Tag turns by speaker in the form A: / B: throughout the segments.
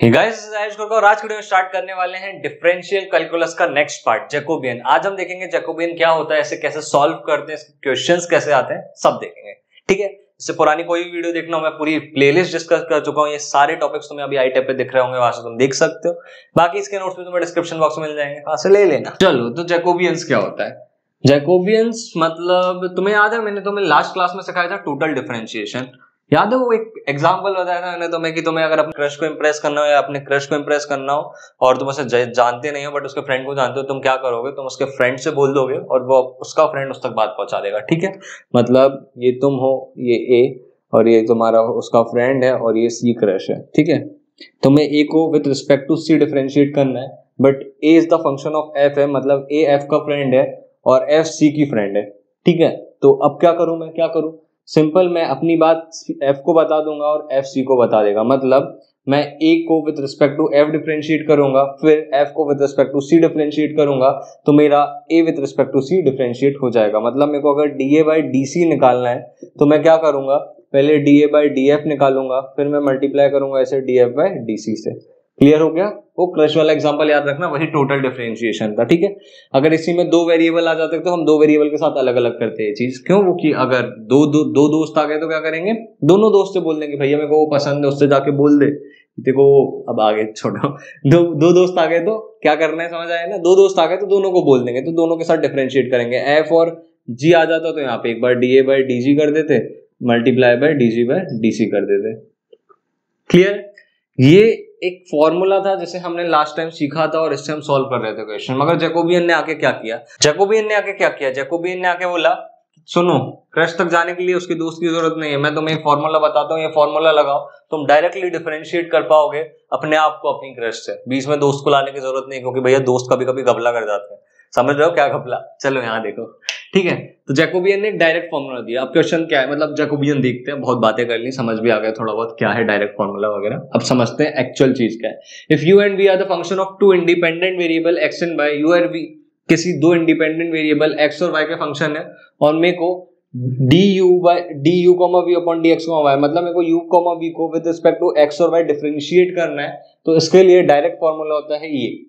A: Hey guys, आज की video में स्टार्ट करने वाले हैं डिफरेंशियल कैलकुलस का नेक्स्ट पार्ट जैकोबियन। आज हम देखेंगे जैकोबियन क्या होता है, इसे कैसे सॉल्व करते हैं, इसके क्वेश्चंस कैसे आते हैं, सब देखेंगे। ठीक है, इससे पुरानी कोई भी वीडियो देखना हो, मैं पूरी प्लेलिस्ट डिस्कस कर चुका हूं। ये सारे टॉपिक्स तुम्हें अभी आई टैब पे दिख रहे होंगे, वहां से तुम देख सकते हो। बाकी इसके नोट्स भी तुम्हें डिस्क्रिप्शन बॉक्स में मिल जाएंगे, वहां से ले लेना। चलो, तो जैकोबियंस क्या होता है? जैकोबियंस मतलब तुम्हें याद है, मैंने तुम्हें लास्ट क्लास में सिखाया था टोटल डिफरेंशिएशन। याद है वो एक एग्जांपल बताया था मैंने तुम्हें कि तुम्हें अगर अपने क्रश को इंप्रेस करना हो या अपने क्रश को इंप्रेस करना हो और तुम उसे जानते नहीं हो बट उसके फ्रेंड को जानते हो, तुम क्या करोगे? तुम उसके फ्रेंड से बोल दोगे और वो उसका फ्रेंड उस तक बात पहुंचा देगा। ठीक है, मतलब ये तुम हो, ये ए, और ये तुम्हारा उसका फ्रेंड है और ये सी क्रश है। ठीक है, तुम्हें ए को with respect to C differentiate करना है, but A is the function of F है, मतलब ए एफ का फ्रेंड है और एफ सी की फ्रेंड है। ठीक है, तो अब क्या करूं मैं, क्या करूं? सिंपल, मैं अपनी बात f को बता दूंगा और f c को बता देगा। मतलब मैं a को with respect to f differentiate करूंगा, फिर f को with respect to c differentiate करूंगा, तो मेरा a with respect to c differentiate हो जाएगा। मतलब मेरे को अगर dA बाई dc निकालना है तो मैं क्या करूंगा, पहले dA बाई df निकालूंगा, फिर मैं मल्टीप्लाई करूंगा ऐसे df बाई dc से। क्लियर हो गया? वो क्रश वाला एग्जांपल याद रखना, वही टोटल डिफरेंशिएशन था। ठीक है, अगर इसी में दो वेरिएबल आ जाते तो हम दो वेरिएबल के साथ अलग अलग करते हैं चीज। क्यों? वो कि अगर दो दोस्त आ गए तो क्या करेंगे, दोनों दोस्त से बोल देंगे भैया मेरे को वो पसंद है, उससे जाके बोल दे। देखो अब आगे छोड़ो, दो दोस्त आ गए तो क्या करना है, समझ आया ना? दो दोस्त आ गए तो दोनों को बोल देंगे, तो दोनों के साथ डिफरेंशिएट करेंगे। एफ और जी आ जाता तो यहाँ पे एक बार डीए बाई डीजी कर देते, multiply by DG by DC कर देते। क्लियर? ये एक फॉर्मूला था जिसे हमने लास्ट टाइम सीखा था और इससे हम सॉल्व कर रहे थे क्वेश्चन। मगर जैकोबियन ने आके क्या किया, जैकोबियन ने आके बोला सुनो, क्रश तक जाने के लिए उसके दोस्त की जरूरत नहीं है, मैं तुम्हें एक फॉर्मूला बताता हूँ, ये फॉर्मूला लगाओ, तुम डायरेक्टली डिफरेंशिएट कर पाओगे अपने आप को अपनी क्रश से। बीच में दोस्त को लाने की जरूरत नहीं, क्योंकि भैया दोस्त कभी कभी घपला कर जाते हैं। समझ रहे हो क्या घपला? चलो यहाँ देखो। ठीक है, तो जैकोबियन ने एक डायरेक्ट फॉर्मूला दिया। अब क्वेश्चन क्या है, मतलब जैकोबियन देखते हैं, बहुत बातें कर ली, समझ भी आ गया थोड़ा बहुत क्या है डायरेक्ट फॉर्मूला वगैरह। अब समझते हैं एक्चुअल चीज क्या है। If U and V are the function of two independent variable X and Y, U are V किसी दो इंडिपेंडेंट वेरिएबल एक्स और वाई के फंक्शन है, और मेरे को du comma v upon dx comma y, मतलब मेरे को u कॉमा v को विद रिस्पेक्ट टू x और y डिफरेंशिएट करना है, तो इसके लिए डायरेक्ट फॉर्मूला होता है ये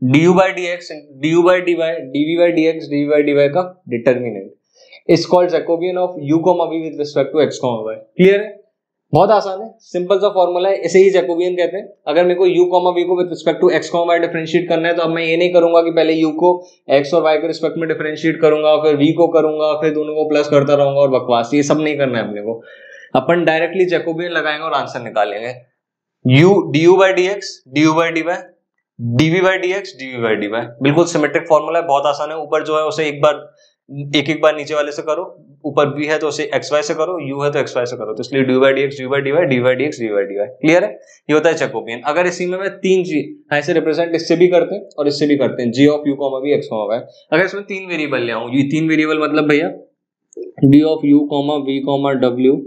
A: du by dx, du by dy, dv by dx, dv by dy का determinant is called Jacobian of u comma v with respect to x comma y। Clear है? बहुत आसान है, सिंपल सा फॉर्मूला है, इसे ही जैकोबियन कहते हैं। अगर मेरे को u कॉमा v को with respect to x comma y differentiate करना है, तो अब मैं ये नहीं करूंगा कि पहले u को x और y के रिस्पेक्ट में डिफरेंशिएट करूंगा, फिर v को करूंगा, फिर दोनों को प्लस करता रहूंगा और बकवास, ये सब नहीं करना है अपने को। अपन डायरेक्टली जैकोबियन लगाएंगे और आंसर निकालेंगे। u du by dx, du by dy, dv by dx, dv by dy, बिल्कुल सिमेट्रिक फॉर्मूला है, बहुत आसान है। ऊपर जो है उसे एक बार नीचे वाले से करो, ऊपर v है तो उसे xy से करो, u है तो xy से करो, तो इसलिए du by dx, du by dy, dv by dx, dv by dy। Clear है? ये होता है जैकोबियन। अगर इसी में मैं तीन चीज ऐसे रिप्रेजेंट इससे भी करते हैं और इससे भी करते हैं, g of u, v, x, y। अगर इसमें तीन वेरिएबल ले आऊं, ये तीन वेरिएबल मतलब भैया d of u, v, w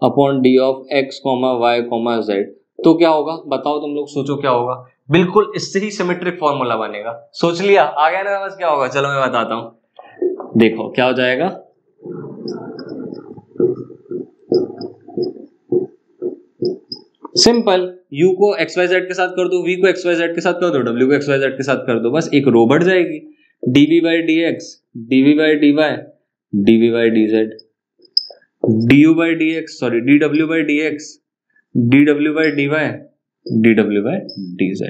A: upon d of x, y, z, तो क्या होगा बताओ तुम लोग, सोचो क्या होगा? बिल्कुल इससे ही सिमेट्रिक फॉर्मूला बनेगा। सोच लिया? आ गया ना? बस क्या होगा, चलो मैं बताता हूं, देखो क्या हो जाएगा। सिंपल, u को xyz के साथ कर दो, v को xyz के साथ कर दो, w को xyz के साथ कर दो, बस एक रो बढ़ जाएगी। dv by dx, dv by dy, dv by dz, du by dx, sorry dw by dx, dw by dy, dw by dz।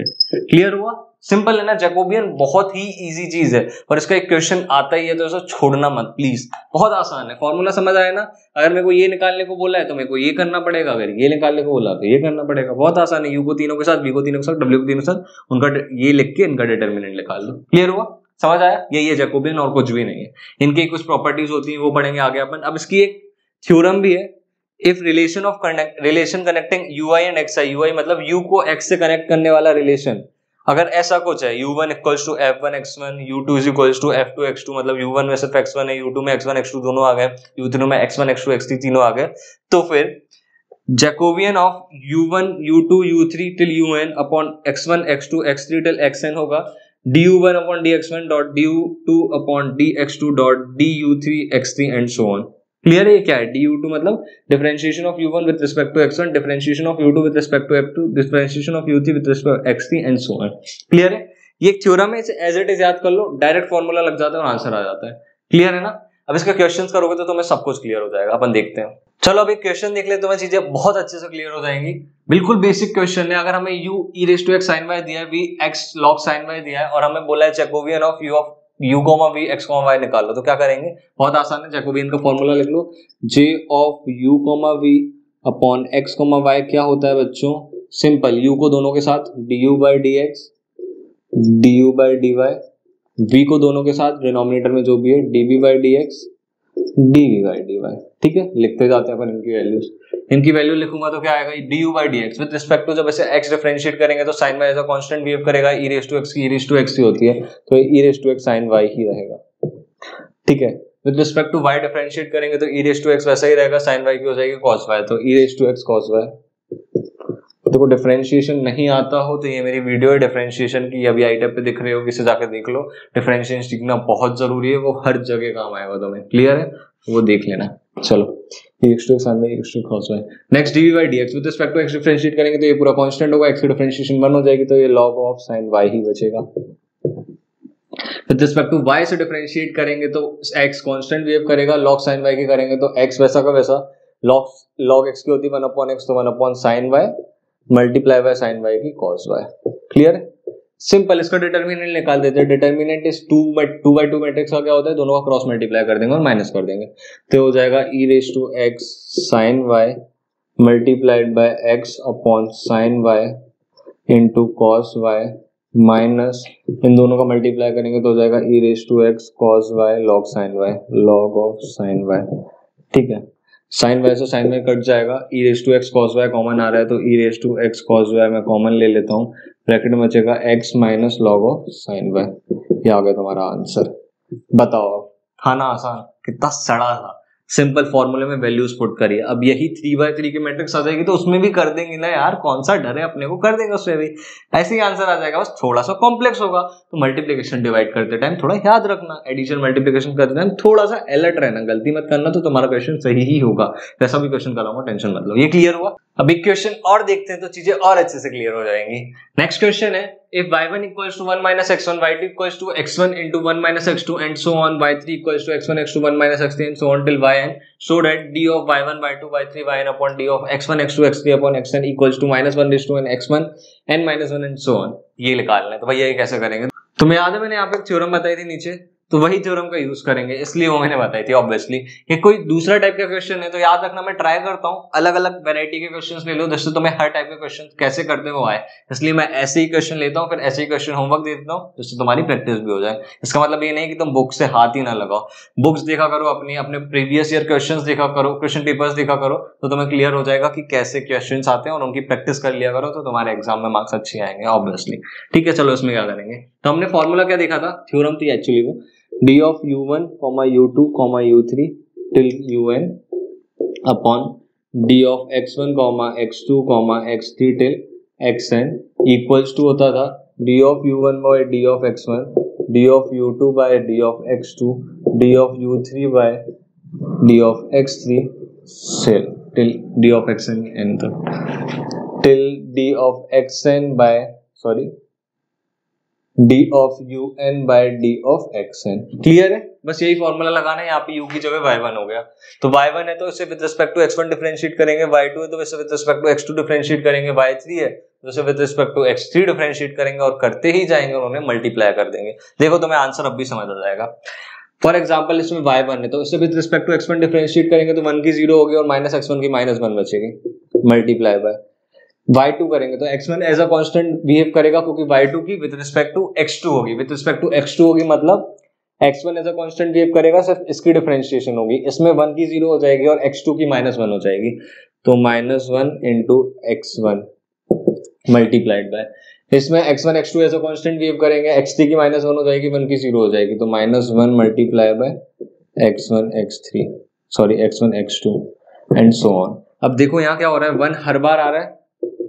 A: Clear हुआ? सिंपल है ना? जैकोबियन बहुत ही इजी चीज है और इसका एक क्वेश्चन आता ही है, तो इसे छोड़ना मत प्लीज, बहुत आसान है। फॉर्मूला समझ आया ना? अगर मेरे को ये निकालने को बोला है तो मेरे को ये करना पड़ेगा, अगर ये निकालने को बोला तो ये करना पड़ेगा। बहुत आसान है। यू को तीनों के साथ, वी को तीनों के साथ, डब्ल्यू को तीनों के साथ, उनका ये लिख के इनका डिटर्मिनेंट निकाल दो। क्लियर हुआ? समझ आया? यही है जैकोबियन और कुछ भी नहीं है। इनकी कुछ प्रॉपर्टीज होती है, वो पढ़ेंगे आगे अपन। अब इसकी एक थ्योरम भी है, if relation connecting ui and xi, ui मतलब u को x से कनेक्ट करने वाला रिलेशन, अगर ऐसा कुछ है u1 equals to f1 x1, u2 is equals to f2 x2, मतलब u1 में सिर्फ x1 है, u2 में x1 x2 दोनों आ गए, u3 में x1 x2 x3 तीनों आ गए, तो फिर Jacobian of u1 u2 u3 till un upon x1 x2 x3 till xn होगा du1 upon dx1 dot du2 upon dx2 dot du3 x3 and so on. Clear है? ये क्या है? du2 मतलब differentiation of u1 with respect to x1, differentiation of u2 with respect to f2, differentiation of u3 with respect to x3 and so on. Clear है? ये एक theorem है, इसे एज इट इज याद कर लो, डायरेक्ट फॉर्मूला लग जाता है और आंसर आ जाता है। क्लियर है ना? अब इसका क्वेश्चंस करोगे तो तुम्हें सब कुछ क्लियर हो जाएगा। अपन देखते हैं। चलो अब एक क्वेश्चन देख ले, तुम्हें चीजें बहुत अच्छे से क्लियर हो जाएंगी। बिल्कुल बेसिक क्वेश्चन है। अगर हमें u e raised to x sin y दिया है, v x log sin y दिया है और हमें बोला है Jacobian of u of u, v x, y निकाल लो, तो क्या करेंगे? बहुत आसान है। जैकोबियन का फॉर्मूला लिख लो, j of u, v upon x, y क्या होता है बच्चों? सिंपल, u को दोनों के साथ du by dx, du by dy, v को दोनों के साथ डिनोमिनेटर में जो भी है dv by dx, dv by dy। ठीक है, लिखते जाते हैं अपन इनकी वैल्यूज। इनकी वैल्यू लिखूंगा तो क्या आएगा? du by dx with respect to, जब ऐसे x डिफरेंशिएट करेंगे तो sin y as a constant behave करेगा, e raised to x की e raised to x ही होती है, तो e raised to x sin y ही रहेगा। ठीक है, with respect to y differentiate करेंगे तो e raised to x वैसा ही रहेगा, sin y की हो जाएगी cos y, तो e raised to x cos y। देखो डिफरेंशिएशन नहीं आता हो तो ये मेरी वीडियो है डिफरेंशिएशन की, अभी आई टैब पे दिख रहे हो, किसे जाकर देख लो। डिफरेंशिएशन सीखना बहुत जरूरी है, वो हर जगह काम आएगा तुम्हें। क्लियर है? वो देख लेना। चलो x to sin y, x to cos y, next dv by dx with respect to x differentiate करेंगे तो ये पूरा कांस्टेंट होगा, x की डिफरेंशिएशन 1 हो जाएगी तो ये log of sin y ही बचेगा। विद रिस्पेक्ट टू y से डिफरेंशिएट करेंगे तो x कांस्टेंट बिहेव करेगा, log sin y की करेंगे तो x वैसा का वैसा, log x की होती है 1 upon x, तो 1 upon sin y multiply by sin y की cos y। क्लियर है? सिंपल, इसका डिटर्मिनेंट निकाल देते हैं। डिटर्मिनेंट इज 2 by 2 मैट्रिक्स का क्या होता है? दोनों का क्रॉस मल्टीप्लाई कर देंगे और माइनस कर देंगे, तो हो जाएगा e raised to x sin y multiplied by x upon sin y into cos y minus इन दोनों का मल्टीप्लाई करेंगे तो हो जाएगा e raised to x cos y log sin y, log of sin y। ठीक है, sin y से sin y कट जाएगा, e raised to x cos y common आ रहा है तो e raised to x cos y मैं कॉमन ले लेता हूँ, ब्रैकेट में बचेगा x minus log of sin y। ये आ गया तुम्हारा आंसर। बताओ, था ना आसान? कितना सड़ा था। सिंपल फॉर्मूले में वैल्यूज पुट करिए। अब यही 3x3 की मैट्रिक्स आ जाएगी तो उसमें भी कर देंगे ना यार, कौन सा डर है अपने को, कर देंगे उसमें भी, ऐसे ही आंसर आ जाएगा। बस थोड़ा सा कॉम्प्लेक्स होगा तो मल्टीप्लिकेशन डिवाइड करते टाइम थोड़ा याद रखना, एडिशन मल्टीप्लिकेशन करते टाइम थोड़ा सा अलर्ट रहना, गलती मत करना तो तुम्हारा क्वेश्चन सही ही होगा। वैसा भी क्वेश्चन कराऊंगा, टेंशन मत लो। ये क्लियर हुआ? अब एक क्वेश्चन और देखते हैं तो चीजें और अच्छे से क्लियर हो जाएंगी। नेक्स्ट क्वेश्चन है, if y1 equals to 1 minus x1, y2 equals to x1 into 1 minus x2 and so on, y3 equals to x1, x2, 1 minus x3 and so on till yn, so that d of y1, y2, y3, yn upon d of x1, x2, x3 upon xn equals to minus 1 raised to n x1 n minus 1 and so on। ये निकालना है। तो भैया ये कैसे करेंगे? तुम्हें याद है मैंने यहाँ पे एक थ्योरम बताई थी नीचे, तो वही थ्योरम का यूज करेंगे, इसलिए वो मैंने बताई थी। ऑब्वियसली ये कोई दूसरा टाइप का क्वेश्चन है तो याद रखना, मैं ट्राई करता हूँ अलग अलग वैरायटी के क्वेश्चंस ले लो जिससे तुम्हें हर टाइप के क्वेश्चन कैसे करते हो आए, इसलिए मैं ऐसे ही क्वेश्चन लेता हूँ, फिर ऐसे ही क्वेश्चन होमवर्क दे देता हूँ जिससे तुम्हारी प्रैक्टिस भी हो जाए। इसका मतलब ये नहीं कि तुम बुक से हाथ ही ना लगाओ, बुक्स देखा करो, अपने प्रीवियस ईयर क्वेश्चंस देखा करो, क्वेश्चन पेपर्स देखा करो, तो तुम्हें क्लियर हो जाएगा कि कैसे क्वेश्चंस आते हैं और उनकी प्रैक्टिस कर लिया करो, तो तुम्हारे एग्जाम में मार्क्स अच्छे आएंगे ऑब्वियसली। ठीक है, चलो इसमें क्या करेंगे। तो हमने फॉर्मूला क्या देखा था, थ्योरम थी एक्चुअली वो, d of u1, u2, u3 till un upon d of x1, x2, x3 till xn equals to होता था d of u1 by d of x1, d of u2 by d of x2, d of u3 by d of x3 till d of xn n till d of xn by d of un by d of xn। Clear है? बस यही formula लगाना है। यहाँ पे u की जगह y1 हो गया, तो y1 है तो इसे with respect to x1 differentiate करेंगे, y2 है तो इसे with respect to x2 differentiate करेंगे, y3 है तो इसे with respect to x3 differentiate करेंगे और करते ही जाएंगे और उन्हें मल्टीप्लाई कर देंगे। देखो तुम्हें आंसर अब भी समझ आ जाएगा। फॉर एग्जाम्पल इसमें y1 है तो इसे with respect to x1 differentiate करेंगे तो 1 की 0 होगी और माइनस x1 की माइनस 1 बचेगी, मल्टीप्लाई बाय y2 करेंगे तो x1 as a constant behave करेगा क्योंकि y2 की विद रिस्पेक्ट टू x2 होगी, विद रिस्पेक्ट टू x2 होगी मतलब x1 as a constant behave करेगा, सिर्फ इसकी डिफरेंशिएशन होगी, इसमें 1 की 0 हो जाएगी और x2 की माइनस 1 हो जाएगी, तो minus 1 into x1 multiplied by, इसमें x1 x2 as a constant behave करेंगे, x3 की माइनस 1 हो जाएगी, 1 की 0 हो जाएगी, तो minus 1 multiply by x1 x2 and so on. अब देखो यहाँ क्या हो रहा है, 1 हर बार आ रहा है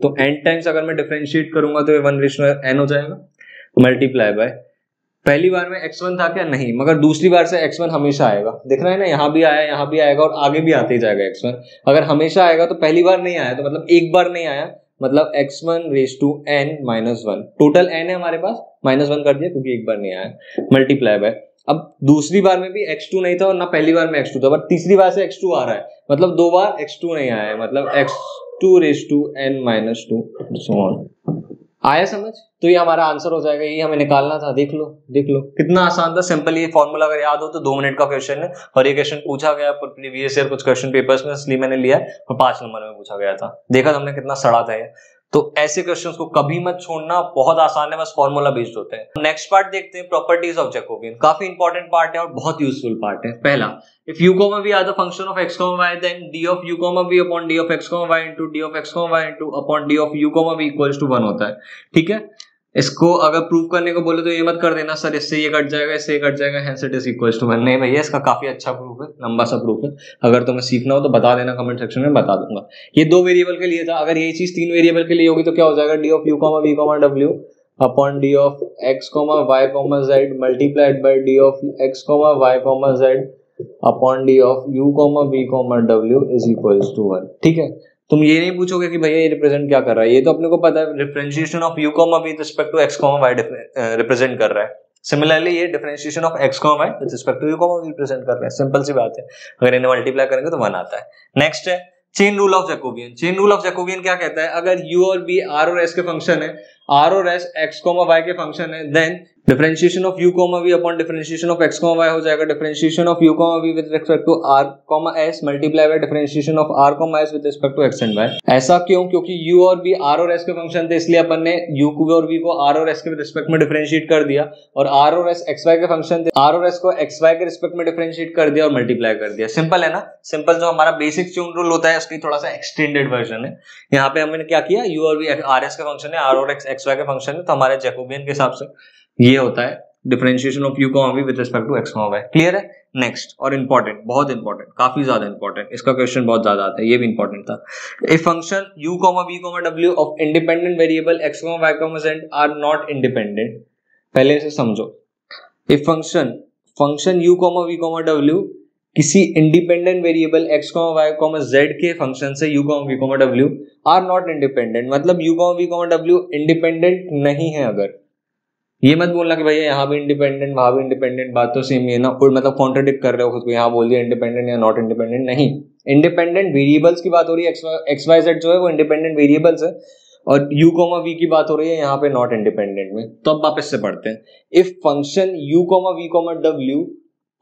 A: तो n टाइम्स अगर मैं डिफरेंशिएट करूंगा तो ये 1 रेशो n हो जाएगा, मल्टीप्लाई बाय पहली बार में x1 था क्या? नहीं, मगर दूसरी बार से x1 हमेशा आएगा। दिख रहा है ना, यहाँ भी आया, यहाँ भी आएगा और आगे भी आते ही जाएगा x1। अगर हमेशा आएगा तो पहली बार नहीं आया, तो मतलब एक बार नहीं आया, मतलब x1 raise to n minus one. Total n है हमारे पास, माइनस वन कर दिया क्योंकि एक बार नहीं आया, मल्टीप्लाई बाय। अब दूसरी बार में भी x2 नहीं था और ना पहली बार में x2 था, बट तीसरी बार से x2 आ रहा है, मतलब दो बार x2 नहीं आया है, मतलब x2 raise to n minus two, so on. आया समझ? तो ये हमारा आंसर हो जाएगा, ये हमें निकालना था। देख लो कितना आसान था, सिंपल। ये फॉर्मूला अगर याद हो तो 2 मिनट का क्वेश्चन है, और ये क्वेश्चन पूछा गया प्रीवियस ईयर कुछ क्वेश्चन पेपर्स में, इसलिए मैंने लिया है, और 5 नंबर में पूछा गया था। देखा तुमने कितना सड़ा था ये। तो ऐसे क्वेश्चंस को कभी मत छोड़ना, बहुत आसान है, बस फॉर्मूला बेस्ड होते हैं। नेक्स्ट पार्ट देखते हैं, प्रॉपर्टीज ऑफ जैकोबियन। काफी इंपॉर्टेंट पार्ट है और बहुत यूजफुल पार्ट है। पहला, if u, v are the function of x, y, then d of u, v upon d of x, y into d of x, y into upon d of u, v equals to 1 होता है। ठीक है, इसको अगर prove करने को बोले तो ये मत कर देना सर इससे ये कट जाएगा, इससे ये कट जाएगा, hence it is equals to 1। नहीं भैया, इसका काफी अच्छा प्रूफ है, लंबा सा प्रूफ है। अगर तुम्हें सीखना हो तो बता देना कमेंट सेक्शन में, बता दूंगा। ये 2 वेरिएबल के लिए था, अगर यही चीज 3 वेरिएबल के लिए होगी तो क्या हो जाएगा? d of u, v, w upon d of x, y, z multiplied by d of x, y, z upon d of u, v, w is equals to 1। ठीक है, तुम ये नहीं पूछोगे कि भैया ये रिप्रेजेंट क्या कर रहा है, ये तो अपने को पता है, differentiation of u, v with respect to x, y represent कर रहा है। सिमिलरली ये differentiation of x, y with respect to u, v represent कर रहा है। सिंपल सी बात है, अगर इन्हें मल्टीप्लाई करेंगे तो 1 आता है। नेक्स्ट है chain rule of Jacobian. Chain rule of Jacobian क्या कहता है? अगर u और v r और s के फंक्शन है, r और s x, y के फंक्शन है, then differentiation of u, v upon differentiation of x, y हो जाएगा differentiation of u, v with respect to r, s multiply by differentiation of r, s with respect to x and y। ऐसा क्यों? क्योंकि u और v r और s के function थे, इसलिए अपन ने u और v को r और s के रिस्पेक्ट में डिफरेंशिएट कर दिया, और r और s x, y के फंक्शन थे, r और s को x, y के रिस्पेक्ट में डिफरेंशिएट कर दिया और मल्टीप्लाई कर दिया। सिंपल है ना? सिंपल जो हमारा बेसिक चेन रूल होता है उसकी थोड़ा सा एक्सटेंडेड वर्जन है। यहाँ पे हमने क्या किया, u और v r s के फंक्शन है, r और x, y के फंक्शन है, तो हमारे जैकोबियन के हिसाब से ये होता है differentiation of u, v with respect to x, y। Clear है? नेक्स्ट, और इंपॉर्टेंट, बहुत इंपॉर्टेंट, काफी ज्यादा इंपॉर्टेंट, इसका क्वेश्चन बहुत ज्यादा आता है, ये भी इंपॉर्टेंट था। A function u, v, w of independent variable x, y, z are not independent. पहले से समझो, a function u, v, w किसी independent variable x, y, z के फंक्शन से u, v, w are not independent, मतलब u, v, w independent नहीं है। अगर ये मत बोलना कि भैया यहाँ भी इंडिपेंडेंट वहां भी इंडिपेंडेंट, बात तो सेम ही है ना, और मतलब कॉन्ट्रडिक्ट कर रहे हो खुद को, यहाँ बोल दिया इंडिपेंडेंट या नॉट इंडिपेंडेंट। नहीं, इंडिपेंडेंट वेरिएबल्स की बात हो रही है, एक्स वाई जेड जो है वो इंडिपेंडेंट वेरिएबल्स है, और u, v की बात हो रही है यहाँ पे नॉट इंडिपेंडेंट में। तो अब वापस से पढ़ते हैं, if function u, v, w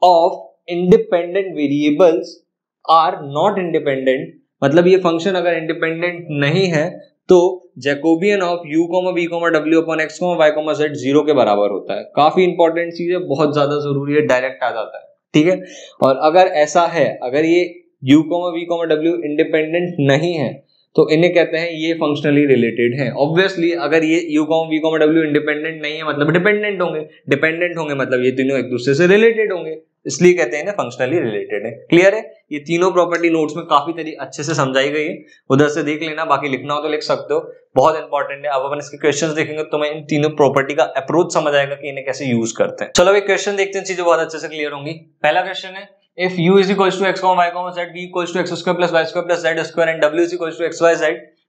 A: of independent variables are not independent, मतलब ये फंक्शन अगर इंडिपेंडेंट नहीं है तो Jacobian of u, v, w upon x, y, z 0 के बराबर होता है। काफी इंपॉर्टेंट चीज है, बहुत ज्यादा जरूरी है, डायरेक्ट आ जाता है। ठीक है, और अगर ऐसा है, अगर ये u, v, w इंडिपेंडेंट नहीं है तो इन्हें कहते हैं ये फंक्शनली रिलेटेड है। ऑब्वियसली अगर ये u, v, w इंडिपेंडेंट नहीं है मतलब डिपेंडेंट होंगे, डिपेंडेंट होंगे मतलब ये तीनों एक दूसरे से रिलेटेड होंगे, इसलिए कहते हैं ना फंक्शनली रिलेटेड है। क्लियर है? ये तीनों प्रॉपर्टी नोट्स में काफी तरीके अच्छे से समझाई गई है, उधर से देख लेना, बाकी लिखना हो तो लिख सकते हो, बहुत इंपॉर्टेंट है। अब अपन इसके क्वेश्चंस देखेंगे तो तुम्हें इन तीनों प्रॉपर्टी का अप्रोच समझ आएगा कि इन्हें कैसे यूज करते हैं। चलो अभी क्वेश्चन देखते हैं, चीजें बहुत अच्छे से क्लियर होंगी। पहला क्वेश्चन है, if u is equals to x, y, z, v equals to x square plus y square plus z square and w is equals to x, y, z,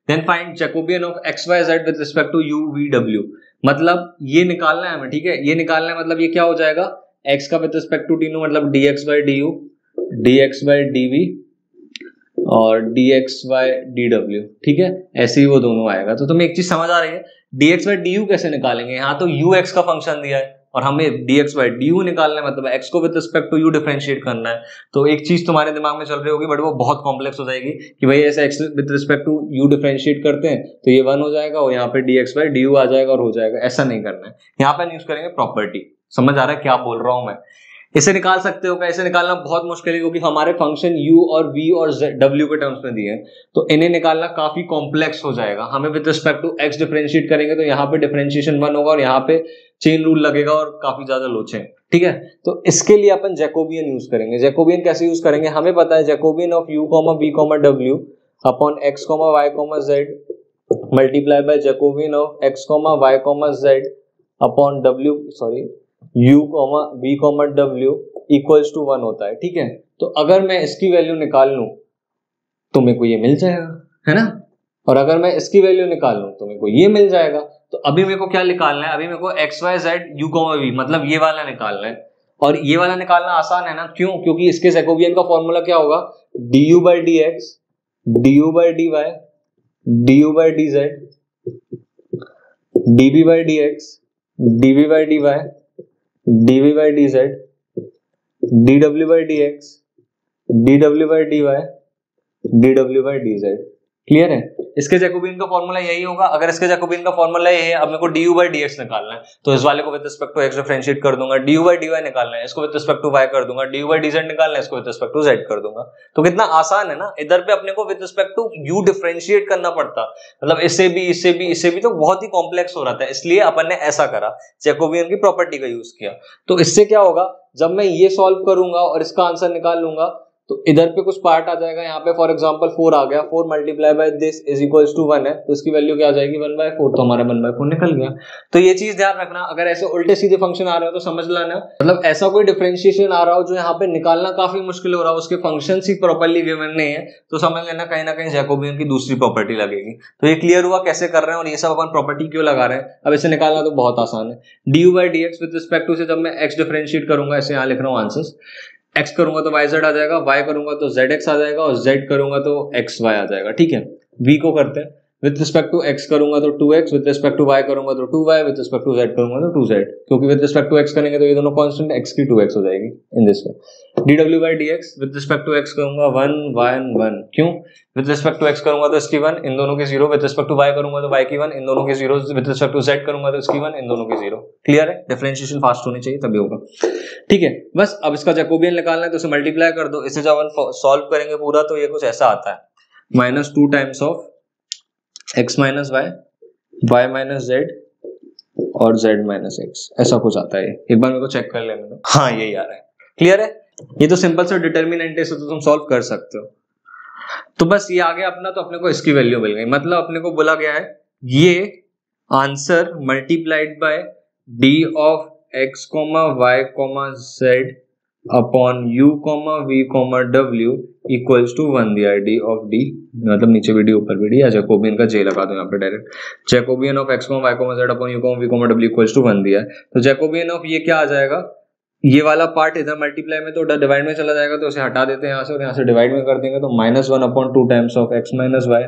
A: then find Jacobian of x, y, z with respect to u, v, w। मतलब ये निकालना है हमें, ठीक है, ये निकालना है, मतलब ये क्या हो जाएगा, x का विद रिस्पेक्ट टू तीनों, मतलब dx by du, dx by dv और dx by dw। ठीक है, ऐसे ही वो दोनों आएगा। तो तुम्हें एक चीज समझ आ रही है, dx by du कैसे निकालेंगे? यहाँ तो ux का फंक्शन दिया है और हमें dx by du निकालना है, मतलब x को with respect to u differentiate करना है। तो एक चीज तुम्हारे दिमाग में चल रही होगी, बट वो बहुत कॉम्प्लेक्स हो जाएगी कि भाई ऐसे x with respect to u differentiate करते हैं तो ये 1 हो जाएगा और यहाँ पे dx by du आ जाएगा और हो जाएगा। ऐसा नहीं करना है, यहाँ पे यूज करेंगे प्रॉपर्टी। समझ आ रहा है क्या बोल रहा हूं मैं? इसे निकाल सकते हो क्या? इसे निकालना बहुत मुश्किल है क्योंकि हमारे फंक्शन u और v और w के टर्म्स में दिए हैं, तो इन्हें निकालना काफी कॉम्प्लेक्स हो जाएगा। हमें with respect to x differentiate करेंगे तो यहाँ पे डिफरेंशिएशन 1 होगा और यहाँ पे चेन रूल लगेगा और काफी ज्यादा लोचे। ठीक है, तो इसके लिए अपन जैकोबियन यूज करेंगे। जैकोबियन कैसे यूज करेंगे? हमें पता है Jacobian of u, v, w upon x, y, z multiply by Jacobian of x, y, z upon w, sorry u comma v comma w equals to 1 होता है, ठीक है। तो अगर मैं इसकी वैल्यू निकाल लूं तो मेरे को ये मिल जाएगा, है ना, और अगर मैं इसकी वैल्यू निकाल लूं तो मेरे को ये मिल जाएगा। तो अभी मेरे को क्या निकालना है, अभी मेरे को X Y Z U comma V, मतलब ये वाला निकालना है। और ये वाला निकालना आसान है ना, क्यों? क्योंकि इसके जैकोबियन का फॉर्मूला क्या होगा, du by D X, du by D Y, du by D Z, db by D X, dv by D Y, dv by D Z, dw by D X, dw by D Y, dw by D Z. Clear है? इसके Jacobian का formula यही होगा। अगर इसके Jacobian का formula ये है, अब मेरे को du बाई dx निकालना है, तो इस वाले को with respect to x differentiate कर दूंगा, du बाई dy निकालना है, इसको विद रिस्पेक्ट टू y कर दूंगा, du बाई dz निकालना है, इसको विद रिस्पेक्ट टू z कर दूंगा। तो कितना आसान है ना। इधर पे अपने को with respect to u differentiate करना पड़ता, मतलब इससे भी इससे भी इससे भी, तो बहुत ही कॉम्प्लेक्स हो रहा था, इसलिए अपन ने ऐसा करा, जैकोबियन की प्रॉपर्टी का यूज किया। तो इससे क्या होगा, जब मैं ये सॉल्व करूंगा और इसका आंसर निकाल लूंगा तो इधर पे कुछ पार्ट आ जाएगा, यहाँ पे फॉर एग्जांपल 4 आ गया, 4 multiply by this is equals to 1 है, तो इसकी वैल्यू क्या आ जाएगी 1/4, तो हमारा 1/4 निकल गया। तो ये चीज ध्यान रखना, अगर ऐसे उल्टे सीधे फंक्शन आ रहे हो तो समझ लेना, मतलब ऐसा कोई डिफरेंशिएशन आ रहा हो जो यहाँ पे निकालना काफी मुश्किल हो रहा हो, उसके फंक्शंस ही प्रॉपर्ली गिवन नहीं है, तो समझ लेना कहीं ना कहीं जैकोबियन की दूसरी प्रॉपर्टी लगेगी। तो ये क्लियर हुआ कैसे कर रहे हैं और ये सब अपन प्रॉपर्टी क्यों लगा रहे हैं। अब इसे निकालना तो बहुत आसान है, du by dx with respect to से जब मैं x डिफरेंशिएट करूंगा, इसे यहाँ लिख रहा हूँ आंसर्स, x करूंगा तो yz आ जाएगा, y करूंगा तो zx आ जाएगा, और z करूंगा तो xy आ जाएगा, ठीक है। v को करते हैं, विद रिस्पेक्ट टू x करूंगा तो 2x, with respect to y करूंगा तो 2y, with respect to z करूंगा तो 2z, क्योंकि विद रिस्पेक्ट टू x करेंगे तो ये दोनों कांस्टेंट, x की 2x हो जाएगी in this way. dw by dx with respect to x करूंगा 1 1 1, क्यों? विद रिस्पेक्ट टू x करूंगा तो इसकी 1, इन दोनों की 0, विद रिस्पेक्ट टू y करूंगा तो y की 1, इन दोनों की 0, विद रिस्पेक्ट टू z करूंगा तो इसकी 1, इन दोनों की 0। क्लियर है? डिफरेंशिएशन फास्ट होनी चाहिए तभी होगा, ठीक है। बस अब इसका जैकोबियन निकालना है तो इसे मल्टीप्लाई कर दो, इसे जब हम सॉल्व करेंगे पूरा तो ये कुछ ऐसा आता है, -2 times of x minus Y, y minus z और z माइनस x, ऐसा कुछ आता है। एक बार मेरे को चेक कर लेने दो, हाँ यही आ रहा है। क्लियर है? ये तो सिंपल सा डिटर्मिनेंट है, तो तुम सॉल्व कर सकते हो। तो बस ये आ गया अपना, तो अपने को इसकी वैल्यू मिल गई, मतलब अपने को बोला गया है ये answer multiplied by d of x, y, z upon u, v, w equals to 1 दिया है, d ऑफ d, मतलब नीचे भी d ऊपर भी d, या जैकोबियन का j लगा दो यहाँ पे direct, Jacobian of x, y, z upon u, v, w equals to 1 दिया है। तो जैकोबियन ऑफ ये क्या आ जाएगा, ये वाला पार्ट इधर मल्टीप्लाई में तो डिवाइड में चला जाएगा, तो उसे हटा देते हैं यहाँ से और यहाँ से डिवाइड में कर देंगे, तो -1 upon 2 times of x minus Y,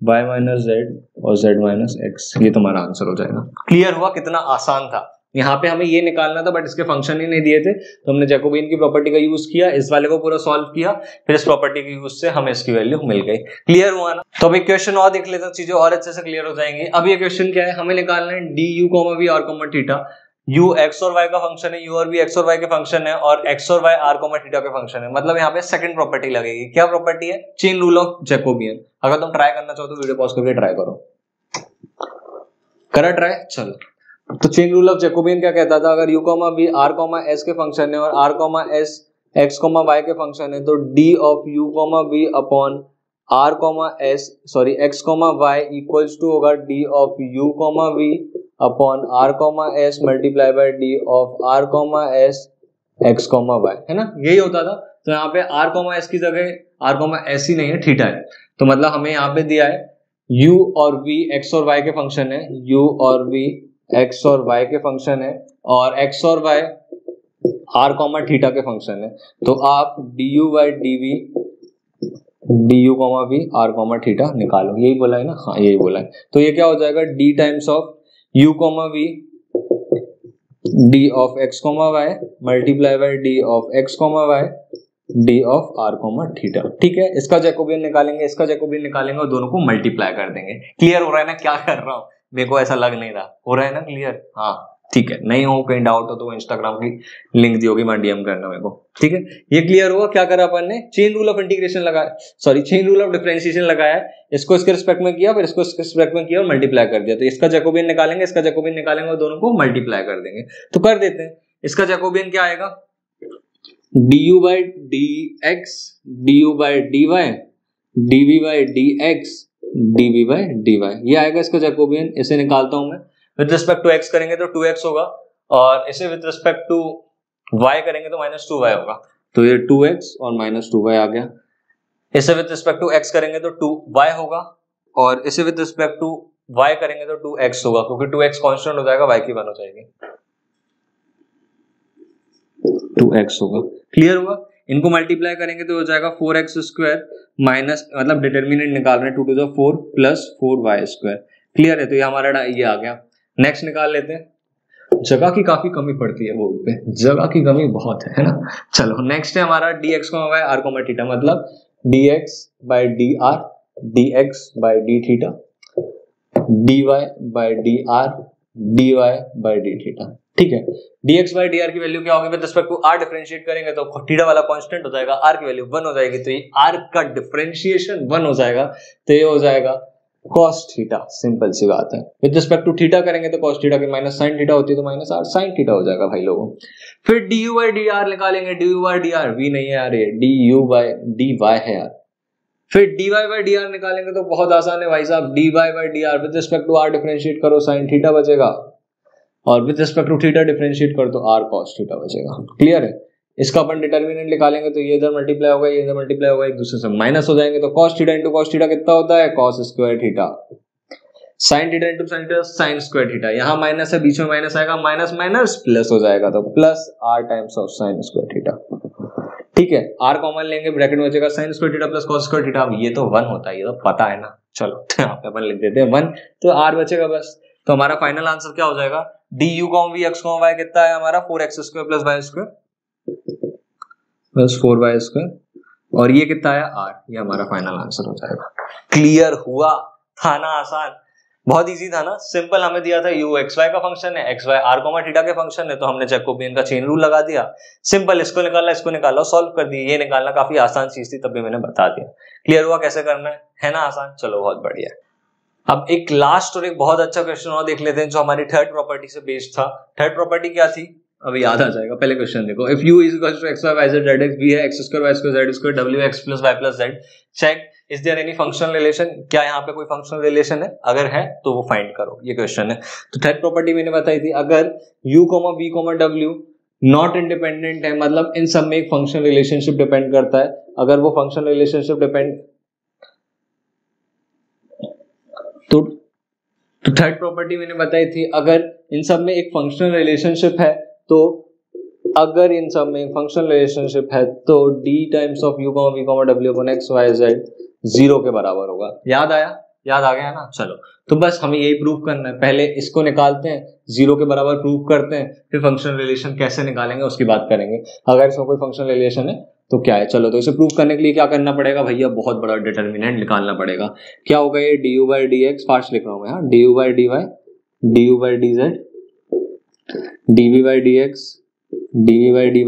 A: y minus z और z माइनस x, ये तुम्हारा आंसर हो जाएगा। क्लियर हुआ? कितना आसान था। यहाँ पे हमें ये निकालना था बट इसके फंक्शन ही नहीं दिए थे, तो हमने जैकोबियन की प्रॉपर्टी का यूज किया, इस वाले को पूरा सॉल्व किया, फिर इस प्रॉपर्टी के यूज से हमें इसकी वैल्यू मिल गई। क्लियर हुआ ना? तो अभी क्वेश्चन और देख लेते हैं, चीजें और अच्छे से क्लियर हो जाएंगी। अब ये क्वेश्चन क्या है, हमें निकालना है du, v, r, theta. u x और y का फंक्शन है, u और v x और y के फंक्शन है, और x और y r, थीटा के फंक्शन है। मतलब यहाँ पे सेकंड प्रॉपर्टी लगेगी। क्या प्रॉपर्टी है? Chain rule of Jacobian. अगर तुम ट्राई करना चाहो तो वीडियो पॉज करके ट्राई करो। करा ट्राई? चलो, तो चेन रूल ऑफ जैकोबियन क्या कहता था, अगर u, v, r, s के फंक्शन है और r, s x, y के फंक्शन है, तो d of u, v upon r, s sorry x, y equals to होगा d of u, v upon r, s multiply by d of r, s x, y, है ना, यही होता था। तो यहाँ पे r, s की जगह r, s ही नहीं है, थीटा है। तो मतलब हमें यहाँ पे दिया है u और v x और y के फंक्शन है, u और v x और y के फंक्शन है, और x और y r, थीटा के फंक्शन है। तो आप du by dv, du, v, r, theta निकालो। यही बोला है ना? हाँ यही बोला है। तो ये क्या हो जाएगा, d times of u, v, d of x, y multiply by d of x, y, d of r, theta. ठीक है, इसका जैकोबियन निकालेंगे, इसका जैकोबियन निकालेंगे और दोनों को मल्टीप्लाई कर देंगे। क्लियर हो रहा है ना क्या कर रहा हूँ? मेरे को ऐसा लग नहीं रहा, हो रहा है ना क्लियर? हाँ ठीक है, नहीं हो कहीं डाउट हो तो इंस्टाग्राम की लिंक दी होगी, मैं डीएम करना मेरे को। ठीक है, ये क्लियर हुआ? क्या करा अपन ने? चेन रूल ऑफ इंटीग्रेशन लगाया, sorry chain rule of differentiation लगाया, इसको इसके रिस्पेक्ट में किया, फिर इसको इसके रिस्पेक्ट में किया और मल्टीप्लाई कर दिया। तो इसका जैकोबियन निकालेंगे, इसका जैकोबियन निकालेंगे और दोनों को मल्टीप्लाई कर देंगे। तो कर देते हैं। इसका जैकोबियन क्या आएगा, du by dx, du by dy, dv by dx, dv by dy, ये आएगा इसका जैकोबियन। इसे निकालता हूं मैं, विद रिस्पेक्ट टू x करेंगे तो 2x होगा, और इसे विद रिस्पेक्ट टू y करेंगे तो -2y होगा, तो ये 2x और -2y आ गया। इसे विद रिस्पेक्ट टू x करेंगे तो 2y होगा, और इसे विद रिस्पेक्ट टू y करेंगे तो 2x होगा, क्योंकि 2x कांस्टेंट हो जाएगा, y की 1 हो जाएगी, 2x होगा। क्लियर हुआ? इनको मल्टीप्लाई करेंगे तो हो जाएगा 4x² माइनस, मतलब डिटर्मिनेंट निकाल रहे हैं 2 to the 4 plus 4y²। Clear है? तो ये हमारा ये आ गया। नेक्स्ट निकाल लेते हैं। जगह की काफी कमी पड़ती है बोर्ड पे, जगह की कमी बहुत है ना। चलो नेक्स्ट है हमारा dx y r थीटा, मतलब dx by dr dx by d theta dy by dr dy by d theta. ठीक है, dx by dr की वैल्यू क्या होगी? With respect to r differentiate करेंगे तो थीटा वाला कांस्टेंट हो जाएगा, r की वैल्यू 1 हो जाएगी, तो ये r का डिफरेंशिएशन 1 हो जाएगा, तो ये हो जाएगा cos थीटा। सिंपल सी बात है। विद रिस्पेक्ट टू थीटा करेंगे तो cos थीटा की माइनस sin थीटा होती है, तो माइनस r sin थीटा हो जाएगा भाई लोगों। फिर du by dr निकालेंगे, du by dr v नहीं है यार, ये du by dy है यार। फिर dy by dr निकालेंगे तो बहुत आसान है भाई साहब, dy by dr with respect to r differentiate करो sin थीटा बचेगा, और with respect to theta differentiate कर तो r cos थीटा बचेगा। क्लियर है? इसका अपन डिटर्मिनेंट निकालेंगे तो ये इधर मल्टीप्लाई होगा, ये इधर मल्टीप्लाई होगा, एक दूसरे से माइनस हो जाएंगे, तो cos theta into cos theta कितना होता है? cos square theta. sin theta into sin theta sin square theta. यहाँ माइनस है, बीच में माइनस आएगा, माइनस माइनस प्लस हो जाएगा, तो plus r times of sin square theta. ठीक है, r कॉमन लेंगे, ब्रैकेट में बचेगा sin square theta plus cos square theta. ये तो 1 होता है, ये तो पता है ना। चलो यहाँ पे अपन लिख देते हैं 1, तो r बचेगा बस। तो हमारा फाइनल आंसर क्या हो जाएगा? du v x y कितना है हमारा? 4x² plus y² plus 4y², और ये कितना है? r। ये हमारा फाइनल आंसर हो जाएगा। क्लियर हुआ? था ना आसान? बहुत इजी था ना, सिंपल। हमें दिया था u xy का फंक्शन है, xy r थीटा के फंक्शन है, तो हमने जैकोबियन का चेन रूल लगा दिया। सिंपल, इसको निकाला सॉल्व कर दिए। ये निकालना काफी आसान चीज थी, तब भी मैंने बता दिया। क्लियर हुआ कैसे करना है ना आसान? चलो बहुत बढ़िया। अब एक लास्ट और एक बहुत अच्छा क्वेश्चन और देख लेते हैं, जो हमारी थर्ड प्रॉपर्टी से बेस्ड था। थर्ड प्रॉपर्टी क्या थी? अभी याद आ जाएगा। पहले क्वेश्चन देखो, if u is equal to x y y z z x v है x² y² z² w x plus y plus z, check is there any functional relation. क्या यहाँ पे कोई फंक्शनल रिलेशन है? अगर है तो वो फाइंड करो, ये क्वेश्चन है। तो थर्ड प्रॉपर्टी मैंने बताई थी, अगर u v w not independent है, मतलब इन सब में एक फंक्शनल रिलेशनशिप डिपेंड करता है, अगर वो फंक्शनल रिलेशनशिप डिपेंड, तो थर्ड प्रॉपर्टी मैंने बताई थी, अगर इन सब में एक फंक्शनल रिलेशनशिप है, तो अगर इन सब में फंक्शनल रिलेशनशिप है तो d times of u v w upon x y z 0 के बराबर होगा। याद आया? याद आ गया ना? चलो, तो बस हमें यही प्रूव करना है। पहले इसको निकालते हैं, 0 के बराबर प्रूव करते हैं, फिर फंक्शनल रिलेशन कैसे निकालेंगे उसकी बात करेंगे। अगर इसमें कोई फंक्शनल रिलेशन है तो क्या है? चलो, तो इसे प्रूव करने के लिए क्या करना पड़ेगा भैया? बहुत बड़ा डिटर्मिनेंट निकालना पड़ेगा। क्या होगा ये? du by dx, फास्ट लिख रहा हूं मैं, हाँ, du by dy, du by dz, dv by dx, dv by dy,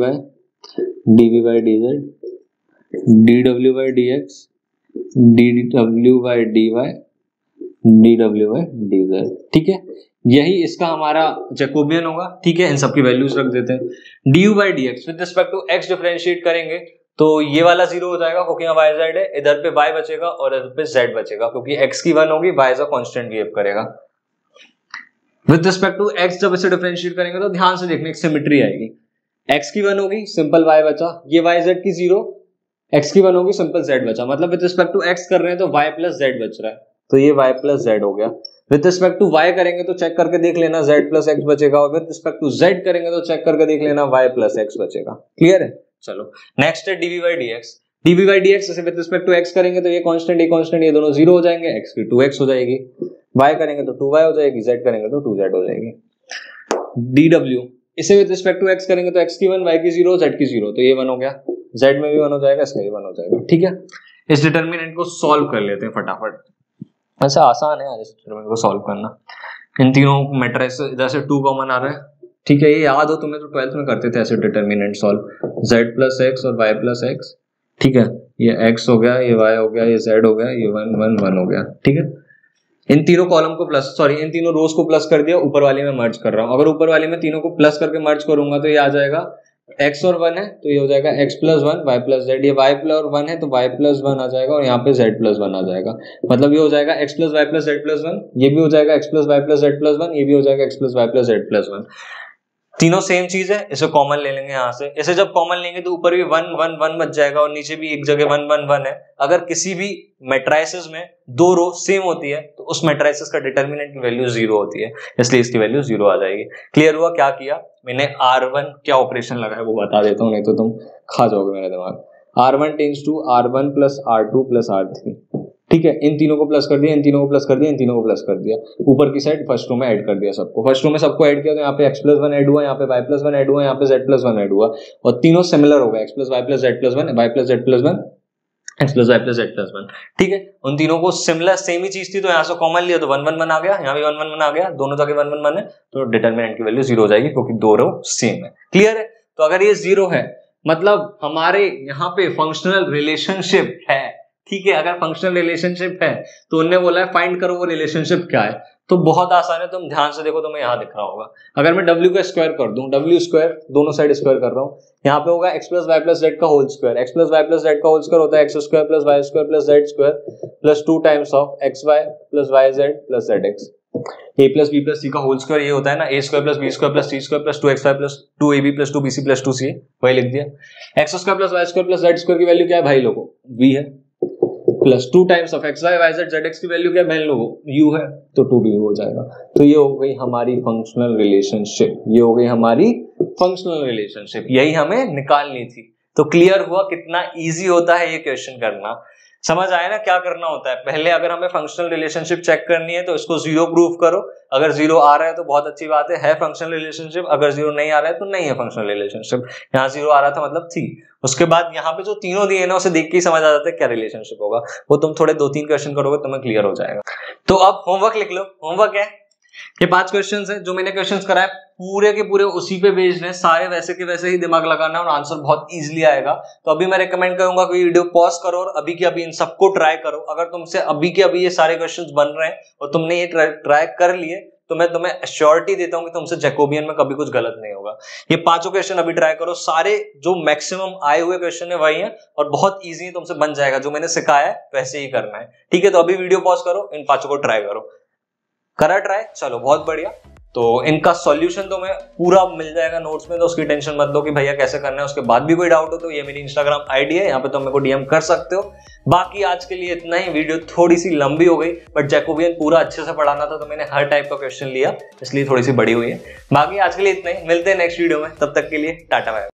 A: dv by dz, dw by dx, dw by dy, dw by dz। ठीक है, यही इसका हमारा जैकोबियन होगा। ठीक है, इन सब की वैल्यूज रख देते हैं। du by dx with respect to x differentiate करेंगे तो ये वाला 0 हो जाएगा, क्योंकि यहाँ y z है, इधर पे y बचेगा और इधर पे z बचेगा, क्योंकि x की 1 होगी, y as a constant behave करेगा। विद रिस्पेक्ट टू x जब इसे डिफरेंशिएट करेंगे तो ध्यान से देखने, एक सिमेट्री आएगी। x की 1 होगी, सिंपल y बचा, ये y z की 0, x की 1 होगी, सिंपल z बचा, मतलब विद रिस्पेक्ट टू x कर रहे हैं तो y प्लस z बच रहा है, तो ये y प्लस z हो गया। विद रिस्पेक्ट टू y करेंगे तो चेक करके देख लेना z प्लस x बचेगा, और विद रिस्पेक्ट टू z करेंगे तो चेक करके देख लेना y प्लस x बचेगा। क्लियर है? चलो नेक्स्ट है dv by dx। dv by dx जैसे विद रिस्पेक्ट टू x करेंगे तो ये कांस्टेंट ये दोनों 0 हो जाएंगे, x की 2x हो जाएगी, y करेंगे तो 2y हो जाएगी, z करेंगे तो 2z हो जाएगी। dw इसे विद रिस्पेक्ट टू x करेंगे तो x की 1, y की 0, z की 0, तो ये 1 हो गया, z में भी 1 हो जाएगा, इसका भी 1 हो जाएगा। ठीक है, इस डिटरमिनेंट को सॉल्व कर लेते हैं फटाफट। ऐसा आसान है इस डिटरमिनेंट को सॉल्व करना। इन तीनों मैट्रिक्स इधर से 2 कॉमन आ रहा है। ठीक है, ये याद हो तुम्हें, तो 12th में करते थे ऐसे determinant solve, z plus x और y प्लस x। ठीक है, ये x हो गया, ये y हो गया, ये z हो गया, ये 1 1 1 हो गया। ठीक है, इन तीनों कॉलम को प्लस, सॉरी इन तीनों रोज को प्लस कर दिया, ऊपर वाली में मर्ज कर रहा हूं। अगर ऊपर वाली में तीनों को प्लस करके मर्ज करूंगा तो ये आ जाएगा x और 1 है तो ये हो जाएगा x plus 1 y plus z, ये y प्लस 1 है तो y प्लस 1 आ जाएगा, और यहाँ पे z प्लस 1 आ जाएगा, मतलब ये हो जाएगा x plus y plus z plus 1, ये भी हो जाएगा x plus y plus z plus 1, ये भी हो जाएगा x plus y plus z plus 1। तीनों सेम चीज है, इसे कॉमन ले लेंगे यहाँ से। इसे जब कॉमन लेंगे तो ऊपर भी 1 1 1 बच जाएगा और नीचे भी एक जगह 1 1 1 है। अगर किसी भी मैट्राइसिस में दो रो सेम होती है तो उस मैट्राइसिस का डिटर्मिनेंट की वैल्यू 0 होती है, इसलिए इसकी वैल्यू 0 आ जाएगी। क्लियर हुआ? क्या किया मैंने, R1 क्या ऑपरेशन लगाया वो बता देता हूँ, नहीं तो तुम खा जाओगे मेरा दिमाग। R1 tends to R1 plus R2 plus R3, ठीक है। इन तीनों को प्लस कर दिया, इन तीनों को प्लस कर दिया, इन तीनों को प्लस कर दिया, ऊपर की साइड फर्स्ट रो में ऐड कर दिया सबको। फर्स्ट रो में सबको ऐड किया तो यहाँ पे x प्लस 1 ऐड हुआ, यहाँ पे y प्लस 1 ऐड हुआ, यहाँ पे z प्लस 1 ऐड हुआ और तीनों सिमिलर हो गए, x plus y plus z plus 1, y plus z plus 1, x plus y plus z plus 1, ठीक है। उन तीनों को सिमिलर सेम ही चीज थी तो यहाँ से कॉमन लिया तो 1 1 1 आ गया, यहाँ भी 1 1 1 आ गया, दोनों जगह 1 1 1 है तो डिटर्मिनेंट की वैल्यू 0 हो जाएगी क्योंकि दो रो सेम है। क्लियर है? तो अगर ये 0 है मतलब हमारे यहाँ पे फंक्शनल रिलेशनशिप है, ठीक है। अगर फंक्शनल रिलेशनशिप है तो उन्होंने बोला है फाइंड करो वो रिलेशनशिप क्या है, तो बहुत आसान है, तुम ध्यान से देखो, तुम्हें यहाँ दिख रहा होगा। अगर मैं w का स्क्वायर कर दूं, w स्क्वायर दोनों साइड स्क्वायर कर रहा हूँ, यहाँ पे होगा x plus y plus z का whole square. x plus y plus z का होल स्क्वायर होता है x square plus y square plus z square plus 2 times of x y plus y z plus z x. a plus b plus c का whole square ये होता है ना, a square plus b square plus C square plus 2xy plus 2ab plus 2bc plus 2ca, वही लिख दिया। x square plus y square plus z square की value क्या है भाई लोगों, v है, plus 2 times of x y y z z x की वैल्यू क्या है बहन लोगों, u है, तो 2d हो जाएगा। तो ये हो गई हमारी फंक्शनल रिलेशनशिप, ये हो गई हमारी फंक्शनल रिलेशनशिप, यही हमें निकालनी थी। तो क्लियर हुआ कितना इजी होता है ये क्वेश्चन करना। समझ आया ना क्या करना होता है? पहले अगर हमें फंक्शनल रिलेशनशिप चेक करनी है तो इसको 0 प्रूव करो, अगर 0 आ रहा है तो बहुत अच्छी बात है फंक्शनल रिलेशनशिप, अगर 0 नहीं आ रहा है तो नहीं है फंक्शनल रिलेशनशिप। यहाँ 0 आ रहा था मतलब थी। उसके बाद यहाँ पे जो तीनों दिए ना उसे देख के ही समझ आ जाता है क्या रिलेशनशिप होगा, वो तुम थोड़े 2-3 क्वेश्चन करोगे तुम्हें क्लियर हो जाएगा। तो अब होमवर्क लिख लो। होमवर्क है ये 5 क्वेश्चंस है जो मैंने क्वेश्चंस कराए, पूरे के पूरे उसी पे बेस्ड है, सारे वैसे के वैसे ही दिमाग लगाना और आंसर बहुत इजीली आएगा। तो अभी मैं रेकमेंड करूंगा कि वीडियो पॉज करो और अभी के अभी इन सबको ट्राई करो। अगर तुमसे अभी के अभी ये सारे क्वेश्चंस बन रहे हैं और तुमने ये ट्राई कर लिए तो मैं तुम्हें एश्योरिटी देता हूं कि तुमसे जैकोबियन में कभी कुछ गलत नहीं होगा। ये 5 क्वेश्चन अभी ट्राई करो, सारे जो मैक्सिमम आए हुए क्वेश्चन है वही है और बहुत इजी है, तुमसे बन जाएगा। जो मैंने सिखाया है वैसे ही करना है, ठीक है। तो अभी वीडियो पॉज करो, इन 5 को ट्राई करो। करा ट्राई? चलो बहुत बढ़िया। तो इनका सॉल्यूशन तो मैं पूरा मिल जाएगा नोट्स में, तो उसकी टेंशन मत लो कि भैया कैसे करना है। उसके बाद भी कोई डाउट हो तो ये मेरी इंस्टाग्राम आईडी है, यहाँ पे तुम मेरे को डीएम कर सकते हो। बाकी आज के लिए इतना ही। वीडियो थोड़ी सी लंबी हो गई बट जैकोबियन पूरा अच्छे से पढ़ाना था तो मैंने हर टाइप का क्वेश्चन लिया, इसलिए थोड़ी सी बड़ी हुई है। बाकी आज के लिए इतना ही, मिलते हैं नेक्स्ट वीडियो में, तब तक के लिए टाटा बाय।